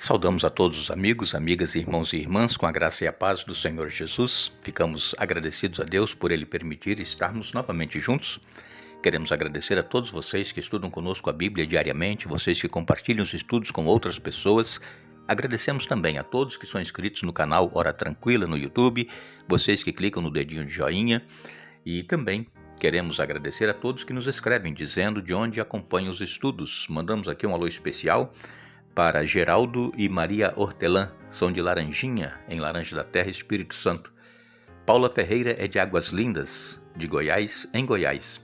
Saudamos a todos os amigos, amigas, irmãos e irmãs com a graça e a paz do Senhor Jesus. Ficamos agradecidos a Deus por Ele permitir estarmos novamente juntos. Queremos agradecer a todos vocês que estudam conosco a Bíblia diariamente, vocês que compartilham os estudos com outras pessoas. Agradecemos também a todos que são inscritos no canal Hora Tranquila no YouTube, vocês que clicam no dedinho de joinha e também queremos agradecer a todos que nos escrevem dizendo de onde acompanham os estudos. Mandamos aqui um alô especial para Geraldo e Maria Hortelã, são de Laranjinha, em Laranja da Terra, Espírito Santo. Paula Ferreira é de Águas Lindas, de Goiás, em Goiás.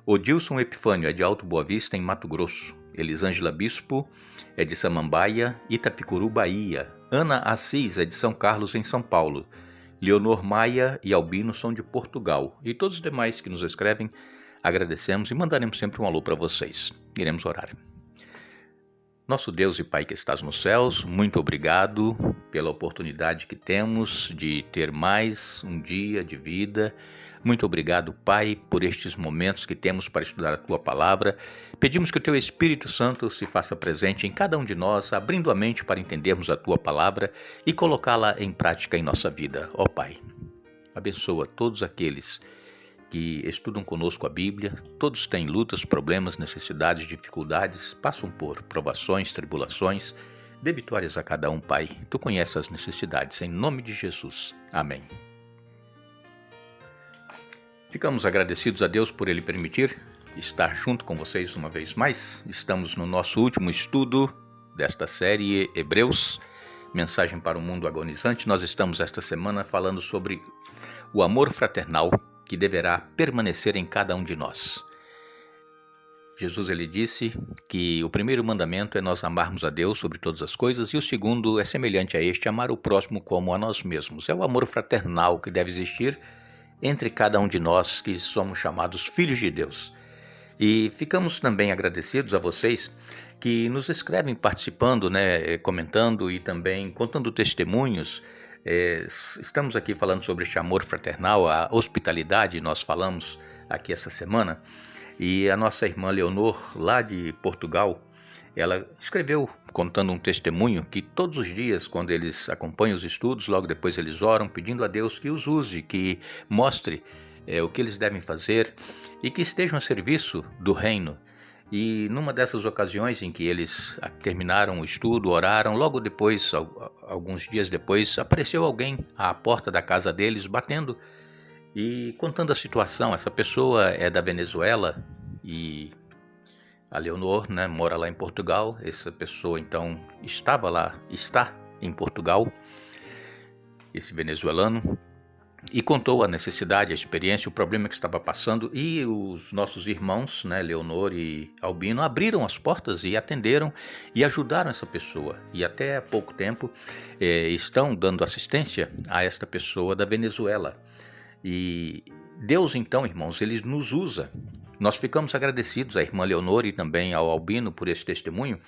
Odilson Epifânio é de Alto Boa Vista, em Mato Grosso. Elisângela Bispo é de Samambaia, Itapicuru, Bahia. Ana Assis é de São Carlos, em São Paulo. Leonor Maia e Albino são de Portugal. E todos os demais que nos escrevem, agradecemos e mandaremos sempre um alô para vocês. Iremos orar. Nosso Deus e Pai que estás nos céus, muito obrigado pela oportunidade que temos de ter mais um dia de vida. Muito obrigado, Pai, por estes momentos que temos para estudar a Tua Palavra. Pedimos que o Teu Espírito Santo se faça presente em cada um de nós, abrindo a mente para entendermos a Tua Palavra e colocá-la em prática em nossa vida. Ó Pai, abençoa todos aqueles que estudam conosco a Bíblia. Todos têm lutas, problemas, necessidades, dificuldades, passam por provações, tribulações. Dê vitórias a cada um, Pai. Tu conheces as necessidades, em nome de Jesus. Amém. Ficamos agradecidos a Deus por Ele permitir estar junto com vocês uma vez mais. Estamos no nosso último estudo desta série Hebreus, Mensagem para o Mundo Agonizante. Nós estamos esta semana falando sobre o amor fraternal que deverá permanecer em cada um de nós. Jesus ele disse que o primeiro mandamento é nós amarmos a Deus sobre todas as coisas e o segundo é semelhante a este, amar o próximo como a nós mesmos. É o amor fraternal que deve existir entre cada um de nós que somos chamados filhos de Deus. E ficamos também agradecidos a vocês que nos escrevem participando, comentando e também contando testemunhos. Estamos aqui falando sobre este amor fraternal, a hospitalidade, nós falamos aqui essa semana, e a nossa irmã Leonor, lá de Portugal, ela escreveu contando um testemunho que todos os dias, quando eles acompanham os estudos, logo depois eles oram pedindo a Deus que os use, que mostre o que eles devem fazer e que estejam a serviço do reino. E numa dessas ocasiões em que eles terminaram o estudo, oraram, logo depois, alguns dias depois, apareceu alguém à porta da casa deles, batendo e contando a situação. Essa pessoa é da Venezuela e a Leonor, mora lá em Portugal. Essa pessoa, então, está em Portugal, esse venezuelano. E contou a necessidade, a experiência, o problema que estava passando, e os nossos irmãos, Leonor e Albino, abriram as portas e atenderam e ajudaram essa pessoa. E até há pouco tempo estão dando assistência a esta pessoa da Venezuela. E Deus, então, irmãos, Ele nos usa. Nós ficamos agradecidos à irmã Leonor e também ao Albino por esse testemunho.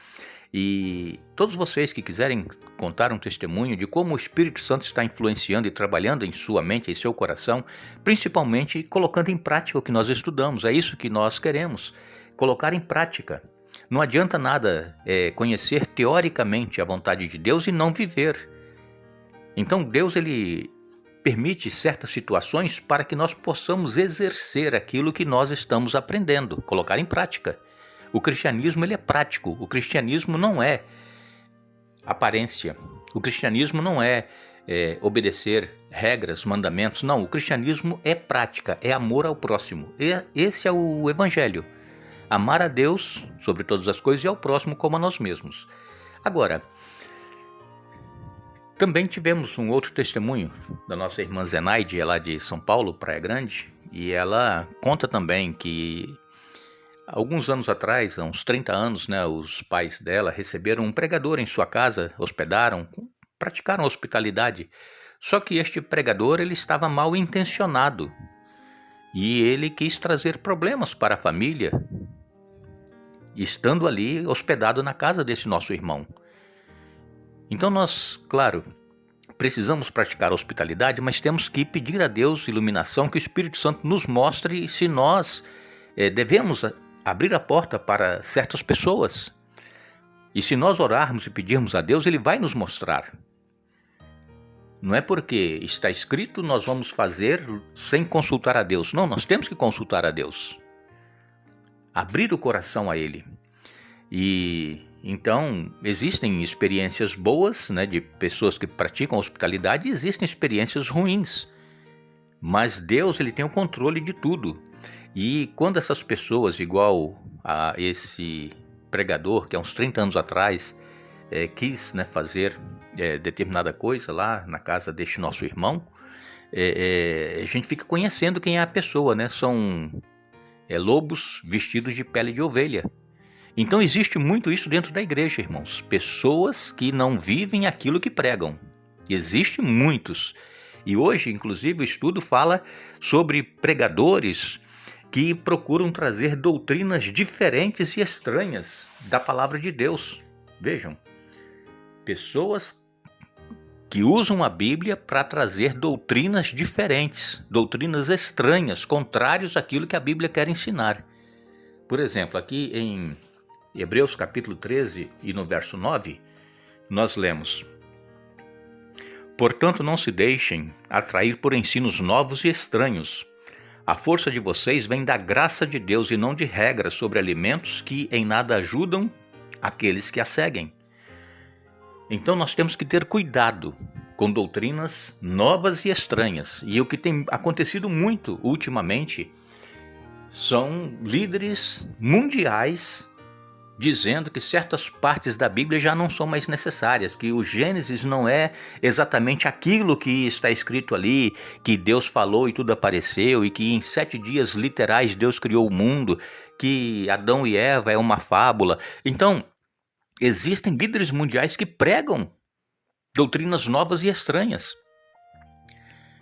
E todos vocês que quiserem contar um testemunho de como o Espírito Santo está influenciando e trabalhando em sua mente, em seu coração, principalmente colocando em prática o que nós estudamos, é isso que nós queremos, colocar em prática. Não adianta nada conhecer teoricamente a vontade de Deus e não viver. Então Deus ele permite certas situações para que nós possamos exercer aquilo que nós estamos aprendendo, colocar em prática. O cristianismo ele é prático, o cristianismo não é aparência, o cristianismo não é obedecer regras, mandamentos, não, o cristianismo é prática, é amor ao próximo. Esse é o evangelho, amar a Deus sobre todas as coisas e ao próximo como a nós mesmos. Agora, também tivemos um outro testemunho da nossa irmã Zenaide, ela é de São Paulo, Praia Grande, e ela conta também que alguns anos atrás, há uns 30 anos, os pais dela receberam um pregador em sua casa, hospedaram, praticaram hospitalidade. Só que este pregador ele estava mal intencionado e ele quis trazer problemas para a família, estando ali hospedado na casa desse nosso irmão. Então nós, claro, precisamos praticar a hospitalidade, mas temos que pedir a Deus iluminação, que o Espírito Santo nos mostre se nós devemos abrir a porta para certas pessoas. E se nós orarmos e pedirmos a Deus, Ele vai nos mostrar. Não é porque está escrito nós vamos fazer sem consultar a Deus. Não, nós temos que consultar a Deus. Abrir o coração a Ele. E então existem experiências boas, né, de pessoas que praticam hospitalidade, e existem experiências ruins. Mas Deus, Ele tem o controle de tudo. E quando essas pessoas, igual a esse pregador que há uns 30 anos atrás quis, né, fazer determinada coisa lá na casa deste nosso irmão, a gente fica conhecendo quem é a pessoa, né? São lobos vestidos de pele de ovelha. Então existe muito isso dentro da igreja, irmãos. Pessoas que não vivem aquilo que pregam. Existem muitos. E hoje, inclusive, o estudo fala sobre pregadores que procuram trazer doutrinas diferentes e estranhas da palavra de Deus. Vejam, pessoas que usam a Bíblia para trazer doutrinas diferentes, doutrinas estranhas, contrários àquilo que a Bíblia quer ensinar. Por exemplo, aqui em Hebreus capítulo 13 e no verso 9, nós lemos: Portanto, não se deixem atrair por ensinos novos e estranhos. A força de vocês vem da graça de Deus e não de regras sobre alimentos que em nada ajudam aqueles que a seguem. Então nós temos que ter cuidado com doutrinas novas e estranhas. E o que tem acontecido muito ultimamente são líderes mundiais dizendo que certas partes da Bíblia já não são mais necessárias, que o Gênesis não é exatamente aquilo que está escrito ali, que Deus falou e tudo apareceu, e que em 7 dias literais Deus criou o mundo, que Adão e Eva é uma fábula. Então, existem líderes mundiais que pregam doutrinas novas e estranhas.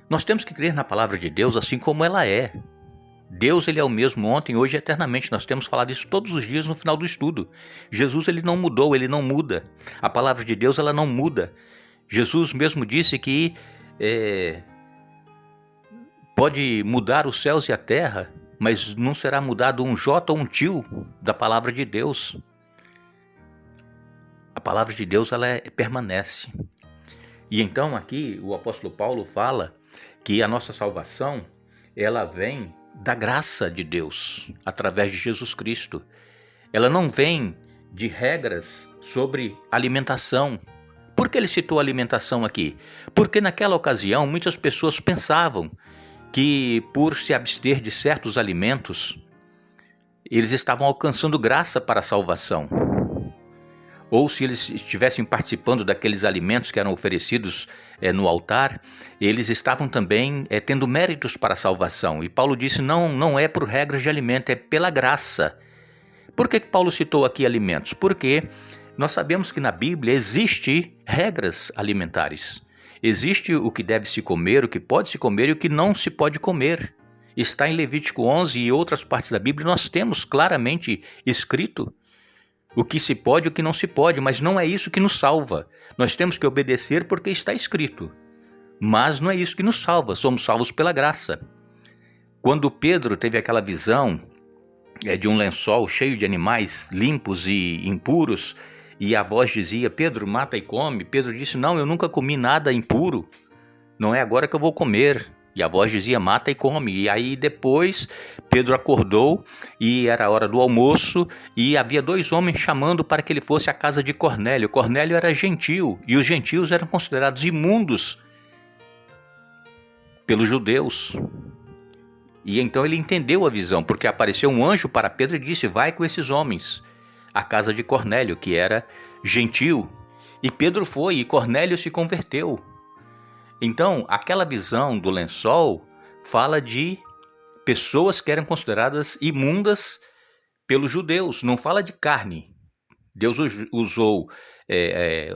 Nós temos que crer na palavra de Deus assim como ela é. Deus, Ele é o mesmo ontem, hoje e eternamente. Nós temos falado isso todos os dias no final do estudo. Jesus, Ele não mudou, Ele não muda. A palavra de Deus, ela não muda. Jesus mesmo disse que pode mudar os céus e a terra, mas não será mudado um jota ou um tio da palavra de Deus. A palavra de Deus, ela permanece. E então aqui o apóstolo Paulo fala que a nossa salvação, ela vem da graça de Deus, através de Jesus Cristo. Ela não vem de regras sobre alimentação. Por que ele citou alimentação aqui? Porque naquela ocasião muitas pessoas pensavam que por se abster de certos alimentos, eles estavam alcançando graça para a salvação. Ou se eles estivessem participando daqueles alimentos que eram oferecidos no altar, eles estavam também tendo méritos para a salvação. E Paulo disse, não é por regras de alimento, é pela graça. Por que Paulo citou aqui alimentos? Porque nós sabemos que na Bíblia existe regras alimentares. Existe o que deve se comer, o que pode se comer e o que não se pode comer. Está em Levítico 11 e outras partes da Bíblia, nós temos claramente escrito o que se pode e o que não se pode, mas não é isso que nos salva. Nós temos que obedecer porque está escrito. Mas não é isso que nos salva, somos salvos pela graça. Quando Pedro teve aquela visão de um lençol cheio de animais limpos e impuros, e a voz dizia, Pedro, mata e come. Pedro disse, não, eu nunca comi nada impuro. Não é agora que eu vou comer. E a voz dizia, mata e come. E aí depois Pedro acordou e era a hora do almoço e havia 2 homens chamando para que ele fosse à casa de Cornélio. Cornélio era gentil e os gentios eram considerados imundos pelos judeus. E então ele entendeu a visão, porque apareceu um anjo para Pedro e disse, vai com esses homens à casa de Cornélio, que era gentil. E Pedro foi e Cornélio se converteu. Então, aquela visão do lençol fala de pessoas que eram consideradas imundas pelos judeus, não fala de carne. Deus usou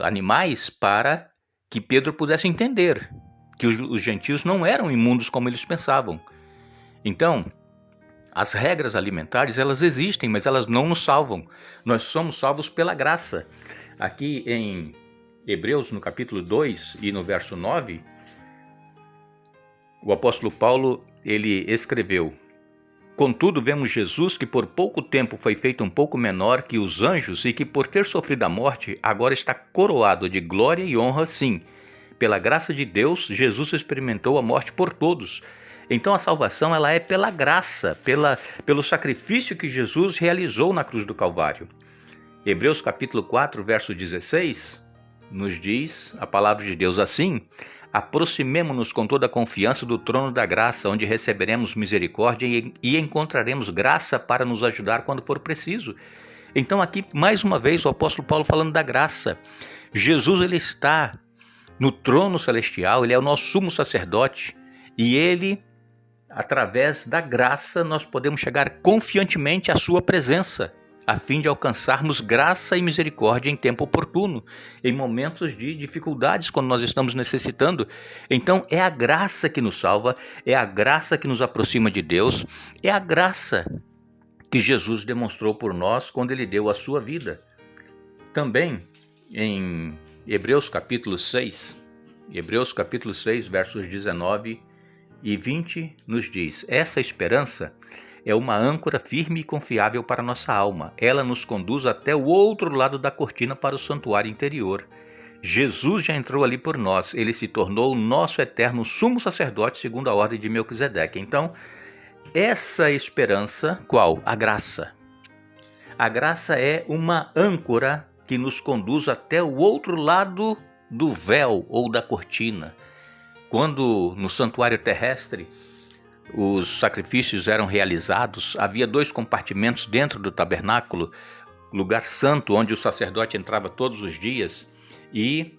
animais para que Pedro pudesse entender que os gentios não eram imundos como eles pensavam. Então, as regras alimentares, elas existem, mas elas não nos salvam. Nós somos salvos pela graça. Aqui em Hebreus, no capítulo 2 e no verso 9, o apóstolo Paulo, ele escreveu, Contudo, vemos Jesus que por pouco tempo foi feito um pouco menor que os anjos e que por ter sofrido a morte, agora está coroado de glória e honra, sim. Pela graça de Deus, Jesus experimentou a morte por todos. Então a salvação ela é pela graça, pelo sacrifício que Jesus realizou na cruz do Calvário. Hebreus capítulo 4, verso 16, nos diz a palavra de Deus assim: aproximemo-nos com toda a confiança do trono da graça, onde receberemos misericórdia e encontraremos graça para nos ajudar quando for preciso. Então aqui, mais uma vez, o apóstolo Paulo falando da graça. Jesus ele está no trono celestial, ele é o nosso sumo sacerdote e ele, através da graça, nós podemos chegar confiantemente à sua presença, a fim de alcançarmos graça e misericórdia em tempo oportuno, em momentos de dificuldades, quando nós estamos necessitando. Então é a graça que nos salva, é a graça que nos aproxima de Deus, é a graça que Jesus demonstrou por nós quando ele deu a sua vida. Também em Hebreus capítulo 6, versos 19 e 20 nos diz: essa esperança é uma âncora firme e confiável para nossa alma. Ela nos conduz até o outro lado da cortina para o santuário interior. Jesus já entrou ali por nós. Ele se tornou o nosso eterno sumo sacerdote segundo a ordem de Melquisedeque. Então, essa esperança, qual? A graça. A graça é uma âncora que nos conduz até o outro lado do véu ou da cortina. Quando no santuário terrestre os sacrifícios eram realizados, havia 2 compartimentos dentro do tabernáculo, lugar santo onde o sacerdote entrava todos os dias, e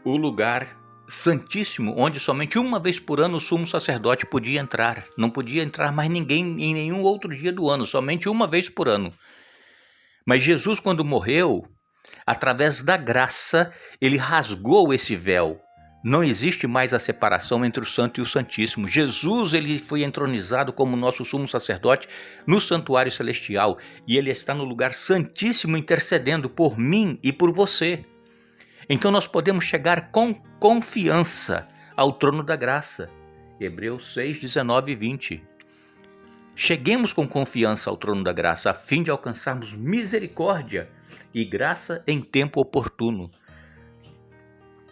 o lugar santíssimo onde somente uma vez por ano o sumo sacerdote podia entrar. Não podia entrar mais ninguém em nenhum outro dia do ano, somente uma vez por ano. Mas Jesus, quando morreu, através da graça, ele rasgou esse véu. Não existe mais a separação entre o santo e o santíssimo. Jesus ele foi entronizado como nosso sumo sacerdote no santuário celestial e ele está no lugar santíssimo intercedendo por mim e por você. Então nós podemos chegar com confiança ao trono da graça. Hebreus 6, 19 e 20. Cheguemos com confiança ao trono da graça a fim de alcançarmos misericórdia e graça em tempo oportuno.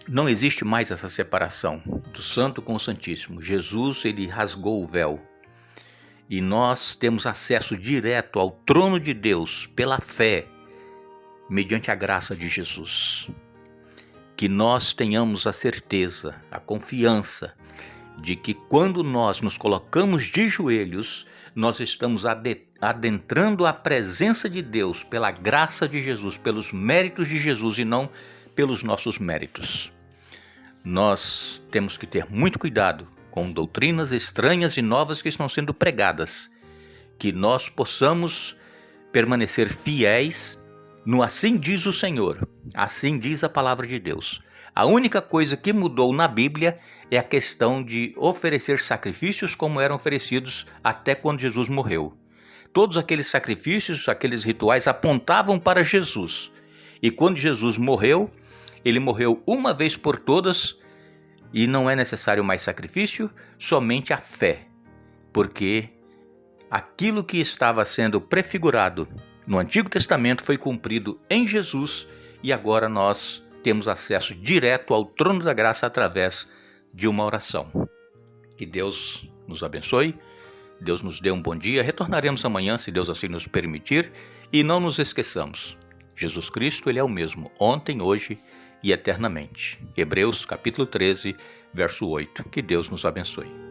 Não existe mais essa separação do santo com o santíssimo. Jesus ele rasgou o véu e nós temos acesso direto ao trono de Deus pela fé, mediante a graça de Jesus. Que nós tenhamos a certeza, a confiança de que quando nós nos colocamos de joelhos, nós estamos adentrando a presença de Deus pela graça de Jesus, pelos méritos de Jesus e não pelos nossos méritos. Nós temos que ter muito cuidado com doutrinas estranhas e novas que estão sendo pregadas, que nós possamos permanecer fiéis no assim diz o Senhor, assim diz a palavra de Deus. A única coisa que mudou na Bíblia é a questão de oferecer sacrifícios como eram oferecidos até quando Jesus morreu. Todos aqueles sacrifícios, aqueles rituais apontavam para Jesus. E quando Jesus morreu, ele morreu uma vez por todas e não é necessário mais sacrifício, somente a fé. Porque aquilo que estava sendo prefigurado no Antigo Testamento foi cumprido em Jesus e agora nós temos acesso direto ao trono da graça através de uma oração. Que Deus nos abençoe, Deus nos dê um bom dia. Retornaremos amanhã, se Deus assim nos permitir, e não nos esqueçamos, Jesus Cristo ele é o mesmo, ontem, hoje e eternamente. Hebreus capítulo 13, verso 8. Que Deus nos abençoe.